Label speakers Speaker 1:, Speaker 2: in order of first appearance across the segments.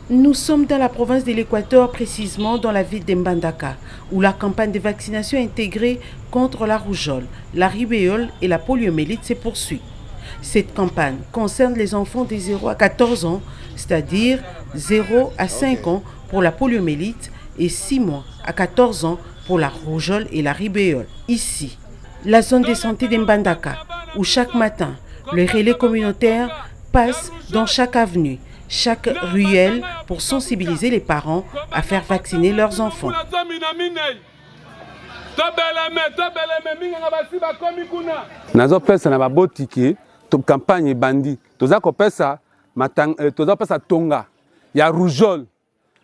Speaker 1: Nous sommes dans la province de l'Équateur, précisément dans la ville d'Mbandaka, où la campagne de vaccination intégrée contre la rougeole, la rubéole et la poliomyélite se poursuit. Cette campagne concerne les enfants de 0 à 14 ans, c'est-à-dire 0 à 5 ans pour la poliomyélite et 6 mois à 14 ans pour la rougeole et la rubéole. Ici, la zone de santé d'Mbandaka, où chaque matin, le relais communautaire passe dans chaque avenue, chaque ruelle pour sensibiliser les parents à faire vacciner leurs enfants.
Speaker 2: Nazopesa na babotiki to campagne bandi toza kopesa toza pesa tonga ya rougeole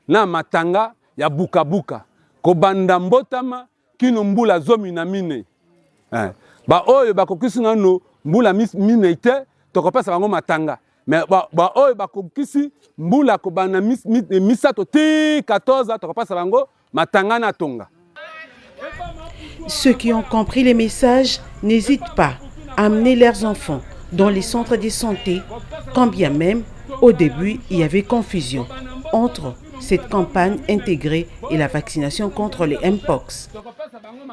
Speaker 2: na matanga ya bukabuka ko banda mbotama kino mbula zomi na mine ba oyo bakokisi ngano mbula mine te tokopesa bango matanga mais ba oyo bakokisi mbula ko banda misato ti 14 tokopesa bango matanga na tonga.
Speaker 1: Ceux qui ont compris les messages n'hésitent pas à amener leurs enfants dans les centres de santé, quand bien même, au début, il y avait confusion entre cette campagne intégrée et la vaccination contre les Mpox.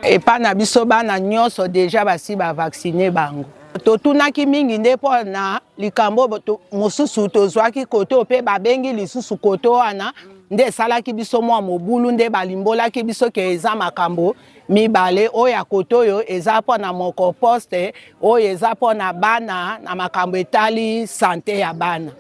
Speaker 3: Et pas na biso bana nyonso déjà basi ba vacciner bango. Totunaki mingi nde pona likambo mosusu tozwaki koto pe babengi lisusu koto wana nde salaki biso mwa mobulu nde balimbolaki biso ke eza makambo mibale oya koto yo eza pona moko poste oyo eza pona bana na makambo etali santé ya bana.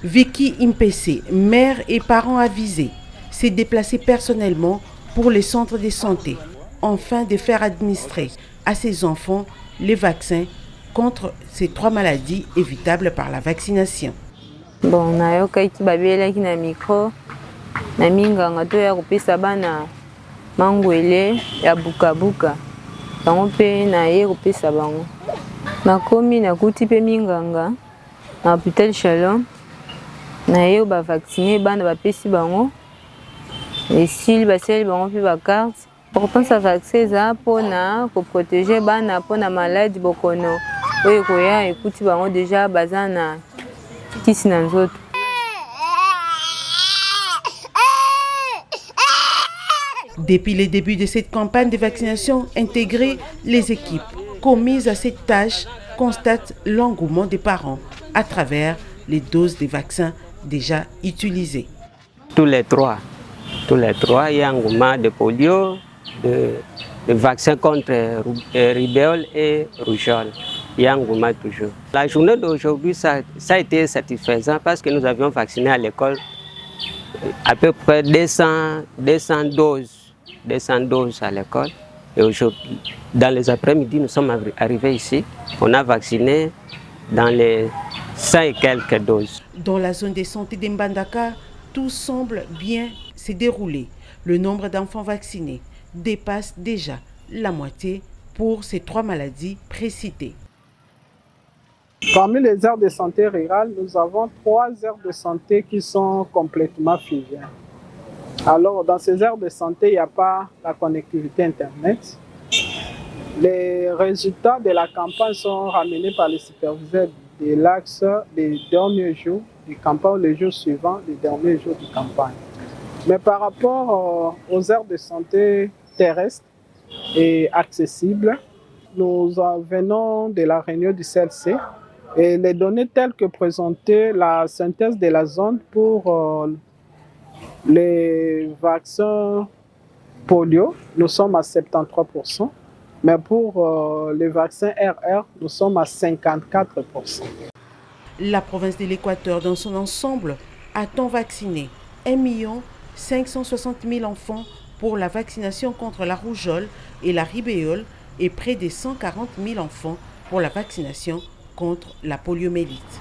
Speaker 1: Vicky Impese, mère et parents avisés, s'est déplacée personnellement pour les centres de santé, afin de faire administrer à ses enfants les vaccins contre ces 3 maladies évitables par la vaccination.
Speaker 4: Bon, nayokaki babelaki na micro na minganga to ya kopesa bana mangwele ya bukabuka bango mpe naye kopesa bango nakomi nakuti mpe minganga na hôpital Shalom naye bavaccine bana bapesi bango esili basali bango mpe bacarte importance ya vaccin eza mpona koprotege bana mpona maladi bokono oyo koya ekuti bango deja baza na kisi na nzoto.
Speaker 1: Depuis le début de cette campagne de vaccination intégrée, les équipes commises à cette tâche constatent l'engouement des parents à travers les doses de vaccins déjà utilisées.
Speaker 5: Tous les trois, il y a un engouement de polio, de vaccins contre rubéole et rougeole. Il y a un engouement toujours. La journée d'aujourd'hui, ça a été satisfaisant parce que nous avions vacciné à l'école à peu près 200 doses à l'école. Et aujourd'hui, dans les après-midi, nous sommes arrivés ici. On a vacciné dans les 100 et quelques doses.
Speaker 1: Dans la zone de santé d'Mbandaka, tout semble bien se dérouler. Le nombre d'enfants vaccinés dépasse déjà la moitié pour ces 3 maladies précitées.
Speaker 6: Parmi les aires de santé rurales, nous avons 3 aires de santé qui sont complètement figées. Alors, dans ces aires de santé, il n'y a pas la connectivité Internet. Les résultats de la campagne sont ramenés par les superviseurs de l'axe des derniers jours du campagne, les jours suivants, les derniers jours de campagne. Mais par rapport aux aires de santé terrestres et accessibles, nous venons de la réunion du CLC et les données telles que présentées, la synthèse de la zone pour les vaccins polio, nous sommes à 73%, mais pour les vaccins RR, nous sommes à 54%.
Speaker 1: La province de l'Équateur dans son ensemble a-t-on vacciné 1 560 000 enfants pour la vaccination contre la rougeole et la rubéole et près de 140 000 enfants pour la vaccination contre la poliomyélite.